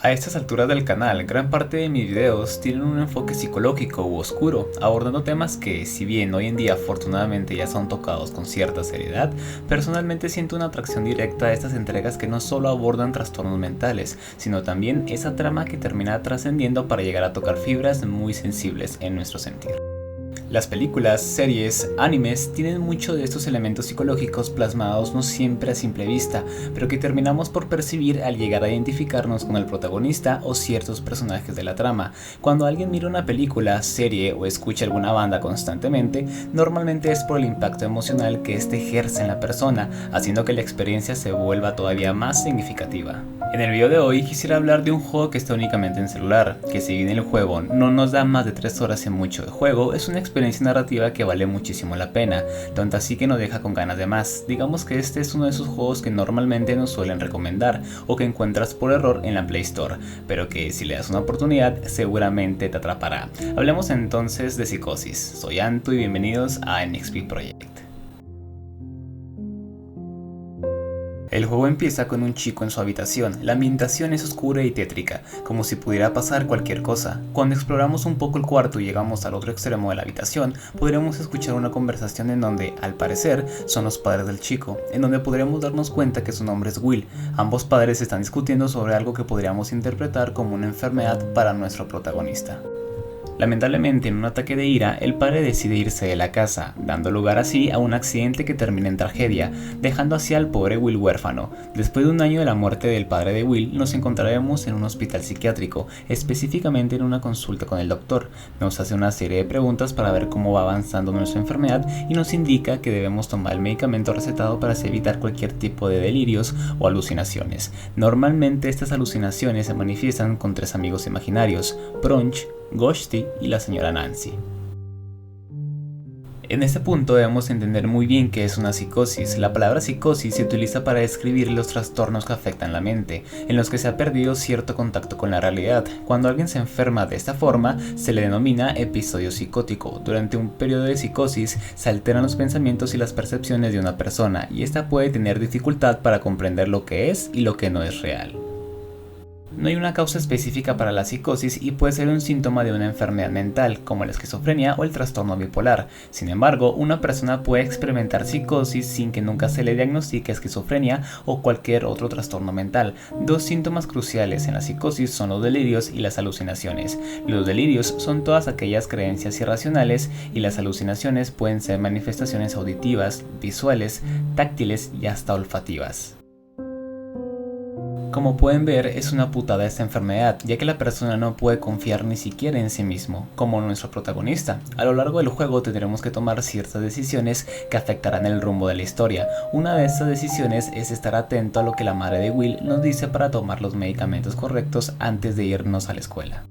A estas alturas del canal, gran parte de mis videos tienen un enfoque psicológico u oscuro, abordando temas que, si bien hoy en día afortunadamente ya son tocados con cierta seriedad, personalmente siento una atracción directa a estas entregas que no solo abordan trastornos mentales, sino también esa trama que termina trascendiendo para llegar a tocar fibras muy sensibles en nuestro sentir. Las películas, series, animes tienen mucho de estos elementos psicológicos plasmados no siempre a simple vista, pero que terminamos por percibir al llegar a identificarnos con el protagonista o ciertos personajes de la trama. Cuando alguien mira una película, serie o escucha alguna banda constantemente, normalmente es por el impacto emocional que éste ejerce en la persona, haciendo que la experiencia se vuelva todavía más significativa. En el video de hoy quisiera hablar de un juego que está únicamente en celular, que si bien el juego no nos da más de 3 horas en mucho de juego, es una experiencia narrativa que vale muchísimo la pena, tanto así que nos deja con ganas de más. Digamos que este es uno de esos juegos que normalmente nos suelen recomendar o que encuentras por error en la Play Store, pero que si le das una oportunidad seguramente te atrapará. Hablemos entonces de Psicosis. Soy Antu y bienvenidos a NXP Project. El juego empieza con un chico en su habitación. La ambientación es oscura y tétrica, como si pudiera pasar cualquier cosa. Cuando exploramos un poco el cuarto y llegamos al otro extremo de la habitación, podremos escuchar una conversación en donde, al parecer, son los padres del chico, en donde podremos darnos cuenta que su nombre es Will. Ambos padres están discutiendo sobre algo que podríamos interpretar como una enfermedad para nuestro protagonista. Lamentablemente, en un ataque de ira, el padre decide irse de la casa, dando lugar así a un accidente que termina en tragedia, dejando así al pobre Will huérfano. Después de un año de la muerte del padre de Will, nos encontraremos en un hospital psiquiátrico, específicamente en una consulta con el doctor. Nos hace una serie de preguntas para ver cómo va avanzando nuestra enfermedad y nos indica que debemos tomar el medicamento recetado para así evitar cualquier tipo de delirios o alucinaciones. Normalmente estas alucinaciones se manifiestan con 3 amigos imaginarios: Brunch, Ghosty y la señora Nancy. En este punto debemos entender muy bien qué es una psicosis. La palabra psicosis se utiliza para describir los trastornos que afectan la mente, en los que se ha perdido cierto contacto con la realidad. Cuando alguien se enferma de esta forma, se le denomina episodio psicótico. Durante un periodo de psicosis, se alteran los pensamientos y las percepciones de una persona, y esta puede tener dificultad para comprender lo que es y lo que no es real. No hay una causa específica para la psicosis y puede ser un síntoma de una enfermedad mental, como la esquizofrenia o el trastorno bipolar. Sin embargo, una persona puede experimentar psicosis sin que nunca se le diagnostique esquizofrenia o cualquier otro trastorno mental. 2 síntomas cruciales en la psicosis son los delirios y las alucinaciones. Los delirios son todas aquellas creencias irracionales y las alucinaciones pueden ser manifestaciones auditivas, visuales, táctiles y hasta olfativas. Como pueden ver, es una putada esta enfermedad, ya que la persona no puede confiar ni siquiera en sí mismo, como nuestro protagonista. A lo largo del juego tendremos que tomar ciertas decisiones que afectarán el rumbo de la historia. Una de estas decisiones es estar atento a lo que la madre de Will nos dice para tomar los medicamentos correctos antes de irnos a la escuela.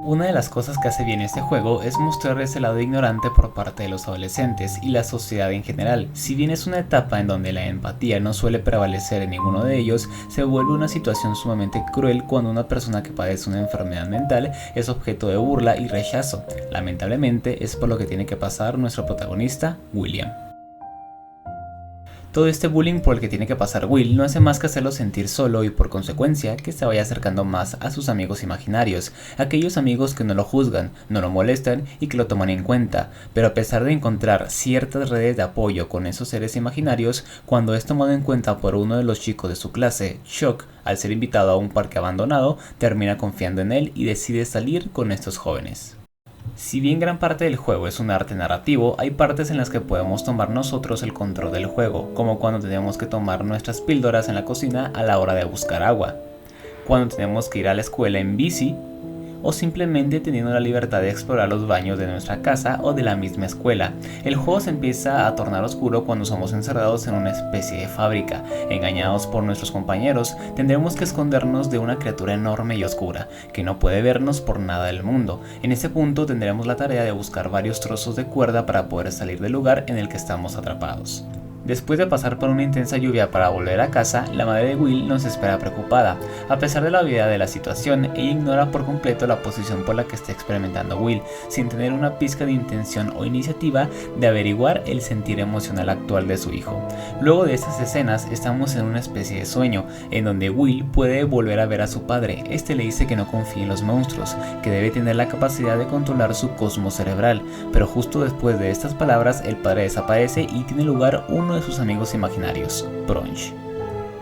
Una de las cosas que hace bien este juego es mostrar ese lado ignorante por parte de los adolescentes y la sociedad en general. Si bien es una etapa en donde la empatía no suele prevalecer en ninguno de ellos, se vuelve una situación sumamente cruel cuando una persona que padece una enfermedad mental es objeto de burla y rechazo. Lamentablemente es por lo que tiene que pasar nuestro protagonista, William. Todo este bullying por el que tiene que pasar Will no hace más que hacerlo sentir solo y por consecuencia que se vaya acercando más a sus amigos imaginarios, aquellos amigos que no lo juzgan, no lo molestan y que lo toman en cuenta, pero a pesar de encontrar ciertas redes de apoyo con esos seres imaginarios, cuando es tomado en cuenta por uno de los chicos de su clase, Chuck, al ser invitado a un parque abandonado, termina confiando en él y decide salir con estos jóvenes. Si bien gran parte del juego es un arte narrativo, hay partes en las que podemos tomar nosotros el control del juego, como cuando tenemos que tomar nuestras píldoras en la cocina a la hora de buscar agua, cuando tenemos que ir a la escuela en bici, o simplemente teniendo la libertad de explorar los baños de nuestra casa o de la misma escuela. El juego se empieza a tornar oscuro cuando somos encerrados en una especie de fábrica. Engañados por nuestros compañeros, tendremos que escondernos de una criatura enorme y oscura, que no puede vernos por nada del mundo. En ese punto tendremos la tarea de buscar varios trozos de cuerda para poder salir del lugar en el que estamos atrapados. Después de pasar por una intensa lluvia para volver a casa, la madre de Will nos espera preocupada. A pesar de la obviedad de la situación, ella ignora por completo la posición por la que está experimentando Will, sin tener una pizca de intención o iniciativa de averiguar el sentir emocional actual de su hijo. Luego de estas escenas, estamos en una especie de sueño, en donde Will puede volver a ver a su padre. Este le dice que no confíe en los monstruos, que debe tener la capacidad de controlar su cosmos cerebral, pero justo después de estas palabras, el padre desaparece y tiene lugar uno de sus amigos imaginarios, Brunch.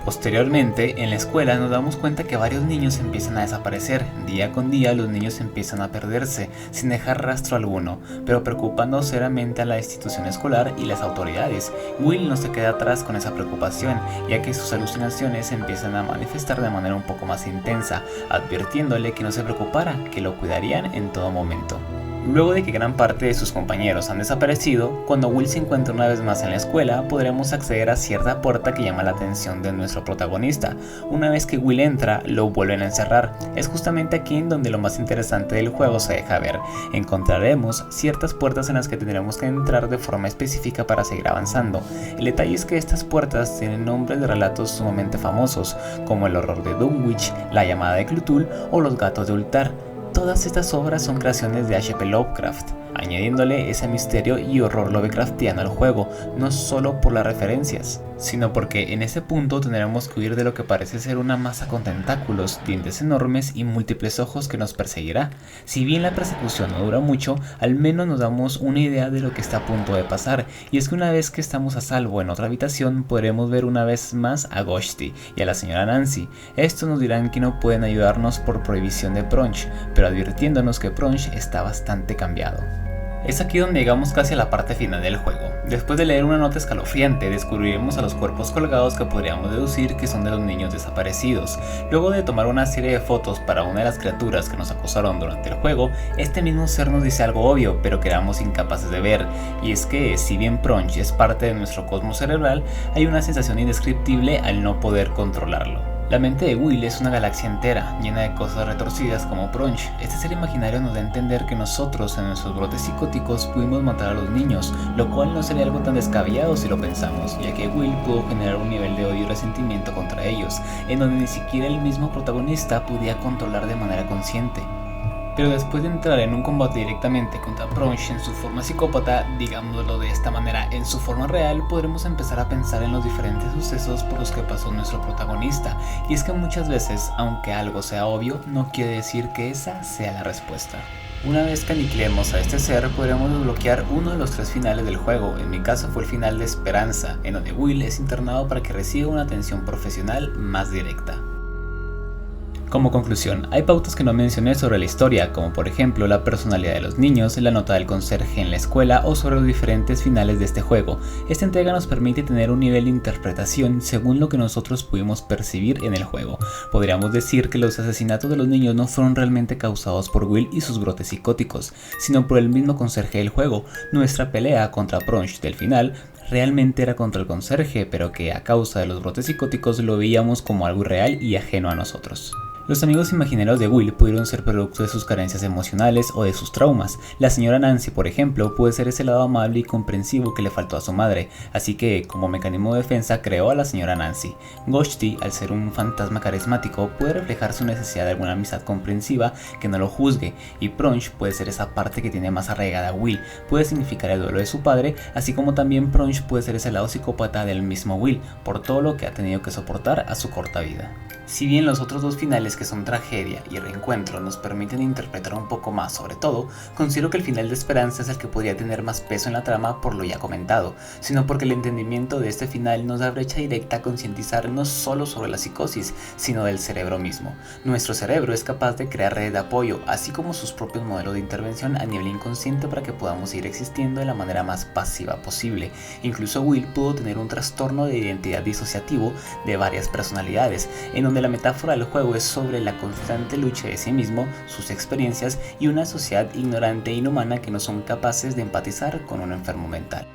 Posteriormente, en la escuela nos damos cuenta que varios niños empiezan a desaparecer. Día con día los niños empiezan a perderse, sin dejar rastro alguno, pero preocupando seriamente a la institución escolar y las autoridades. Will no se queda atrás con esa preocupación, ya que sus alucinaciones empiezan a manifestar de manera un poco más intensa, advirtiéndole que no se preocupara, que lo cuidarían en todo momento. Luego de que gran parte de sus compañeros han desaparecido, cuando Will se encuentra una vez más en la escuela, podremos acceder a cierta puerta que llama la atención de nuestro protagonista. Una vez que Will entra, lo vuelven a encerrar. Es justamente aquí en donde lo más interesante del juego se deja ver. Encontraremos ciertas puertas en las que tendremos que entrar de forma específica para seguir avanzando. El detalle es que estas puertas tienen nombres de relatos sumamente famosos, como El horror de Dunwich, La llamada de Cthulhu o Los gatos de Ultar. Todas estas obras son creaciones de H.P. Lovecraft, añadiéndole ese misterio y horror Lovecraftiano al juego, no solo por las referencias, sino porque en ese punto tendremos que huir de lo que parece ser una masa con tentáculos, dientes enormes y múltiples ojos que nos perseguirá. Si bien la persecución no dura mucho, al menos nos damos una idea de lo que está a punto de pasar, y es que una vez que estamos a salvo en otra habitación, podremos ver una vez más a Ghosty y a la señora Nancy. Estos nos dirán que no pueden ayudarnos por prohibición de Brunch, pero advirtiéndonos que Brunch está bastante cambiado. Es aquí donde llegamos casi a la parte final del juego. Después de leer una nota escalofriante, descubriremos a los cuerpos colgados que podríamos deducir que son de los niños desaparecidos. Luego de tomar una serie de fotos para una de las criaturas que nos acosaron durante el juego, este mismo ser nos dice algo obvio, pero que éramos incapaces de ver, y es que si bien Brunch es parte de nuestro cosmos cerebral, hay una sensación indescriptible al no poder controlarlo. La mente de Will es una galaxia entera, llena de cosas retorcidas como Brunch. Este ser imaginario nos da a entender que nosotros en nuestros brotes psicóticos pudimos matar a los niños, lo cual no sería algo tan descabellado si lo pensamos, ya que Will pudo generar un nivel de odio y resentimiento contra ellos, en donde ni siquiera el mismo protagonista podía controlar de manera consciente. Pero después de entrar en un combate directamente contra Brunch en su forma psicópata, digámoslo de esta manera, en su forma real, podremos empezar a pensar en los diferentes sucesos por los que pasó nuestro protagonista. Y es que muchas veces, aunque algo sea obvio, no quiere decir que esa sea la respuesta. Una vez que aniquilemos a este ser, podremos desbloquear uno de los 3 finales del juego. En mi caso fue el final de Esperanza, en donde Will es internado para que reciba una atención profesional más directa. Como conclusión, hay pautas que no mencioné sobre la historia, como por ejemplo la personalidad de los niños, la nota del conserje en la escuela o sobre los diferentes finales de este juego. Esta entrega nos permite tener un nivel de interpretación según lo que nosotros pudimos percibir en el juego. Podríamos decir que los asesinatos de los niños no fueron realmente causados por Will y sus brotes psicóticos, sino por el mismo conserje del juego. Nuestra pelea contra Brunch del final realmente era contra el conserje, pero que a causa de los brotes psicóticos lo veíamos como algo irreal y ajeno a nosotros. Los amigos imaginarios de Will pudieron ser producto de sus carencias emocionales o de sus traumas. La señora Nancy, por ejemplo, puede ser ese lado amable y comprensivo que le faltó a su madre, así que, como mecanismo de defensa, creó a la señora Nancy. Ghosty, al ser un fantasma carismático, puede reflejar su necesidad de alguna amistad comprensiva que no lo juzgue, y Brunch puede ser esa parte que tiene más arraigada a Will, puede significar el duelo de su padre, así como también Brunch puede ser ese lado psicópata del mismo Will, por todo lo que ha tenido que soportar a su corta vida. Si bien los otros 2 finales, que son tragedia y reencuentro, nos permiten interpretar un poco más sobre todo, considero que el final de Esperanza es el que podría tener más peso en la trama por lo ya comentado, sino porque el entendimiento de este final nos da brecha directa a concientizar no solo sobre la psicosis, sino del cerebro mismo. Nuestro cerebro es capaz de crear redes de apoyo, así como sus propios modelos de intervención a nivel inconsciente para que podamos seguir existiendo de la manera más pasiva posible. Incluso Will pudo tener un trastorno de identidad disociativo de varias personalidades, en donde la metáfora del juego es sobre la constante lucha de sí mismo, sus experiencias y una sociedad ignorante e inhumana que no son capaces de empatizar con un enfermo mental.